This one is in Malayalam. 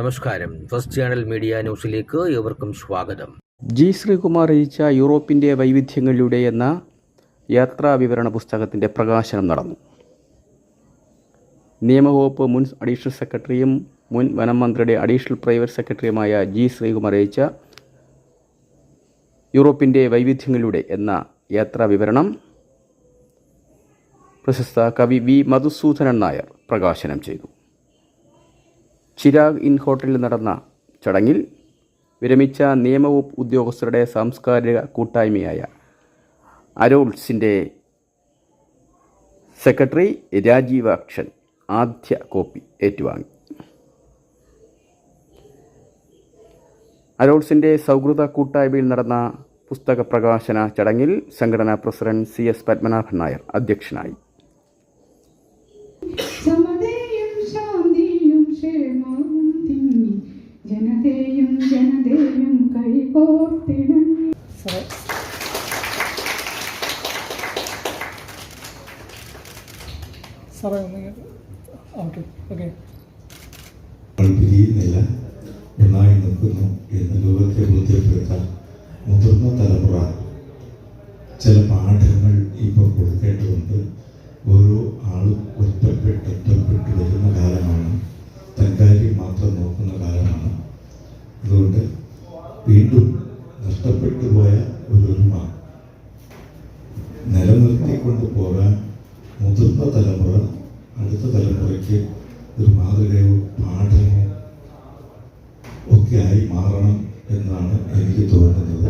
നമസ്കാരം. ഫസ്റ്റ് ചാനൽ മീഡിയ ന്യൂസിലേക്ക് ഏവർക്കും സ്വാഗതം. ജി ശ്രീകുമാർ രചിച്ച യൂറോപ്പിൻ്റെ വൈവിധ്യങ്ങളിലൂടെ എന്ന യാത്രാ വിവരണ പുസ്തകത്തിൻ്റെ പ്രകാശനം നടന്നു. നിയമവകുപ്പ് മുൻ അഡീഷണൽ സെക്രട്ടറിയും മുൻ വനം മന്ത്രിയുടെ അഡീഷണൽ പ്രൈവറ്റ് സെക്രട്ടറിയുമായ ജി ശ്രീകുമാർ രചിച്ച യൂറോപ്പിൻ്റെ വൈവിധ്യങ്ങളിലൂടെ എന്ന യാത്രാ വിവരണം പ്രശസ്ത കവി വി മധുസൂദനൻ നായർ പ്രകാശനം ചെയ്തു. ചിരാഗ് ഇൻ ഹോട്ടലിൽ നടന്ന ചടങ്ങിൽ വിരമിച്ച നിയമവകുപ്പ് ഉദ്യോഗസ്ഥരുടെ സാംസ്കാരിക കൂട്ടായ്മയായ അരോൾസിൻ്റെ സെക്രട്ടറി രാജീവാക്ഷൻ ആദ്യ കോപ്പി ഏറ്റുവാങ്ങി. അരോൾസിൻ്റെ സൗഹൃദ കൂട്ടായ്മയിൽ നടന്ന പുസ്തക പ്രകാശന ചടങ്ങിൽ സംഘടനാ പ്രസിഡന്റ് CS പത്മനാഭൻ നായർ അധ്യക്ഷനായി. പിരിയുന്നില്ല, ഒന്നായി നിൽക്കുന്നു എന്ന് ലോകത്തെ ബോധ്യപ്പെടുത്താൻ മുതിർന്ന തലമുറ ചില പാഠങ്ങൾ ഇപ്പോൾ കൊടുക്കേണ്ടതുണ്ട്. ഓരോ ആളും ഒറ്റപ്പെട്ട് വരുന്ന കാലമാണ്, തൻകാര്യം മാത്രം നോക്കുന്ന കാലമാണ്. അതുകൊണ്ട് വീണ്ടും നഷ്ടപ്പെട്ടു പോയ ഒരുമ നിലനിർത്തിക്കൊണ്ട് പോകാൻ മുതിർന്ന തലമുറ അടുത്ത തലമുറയ്ക്ക് ഒരു മാതൃകയോ പാഠമോ ഒക്കെ ആയി മാറണം എന്നാണ് എനിക്ക് തോന്നുന്നത്.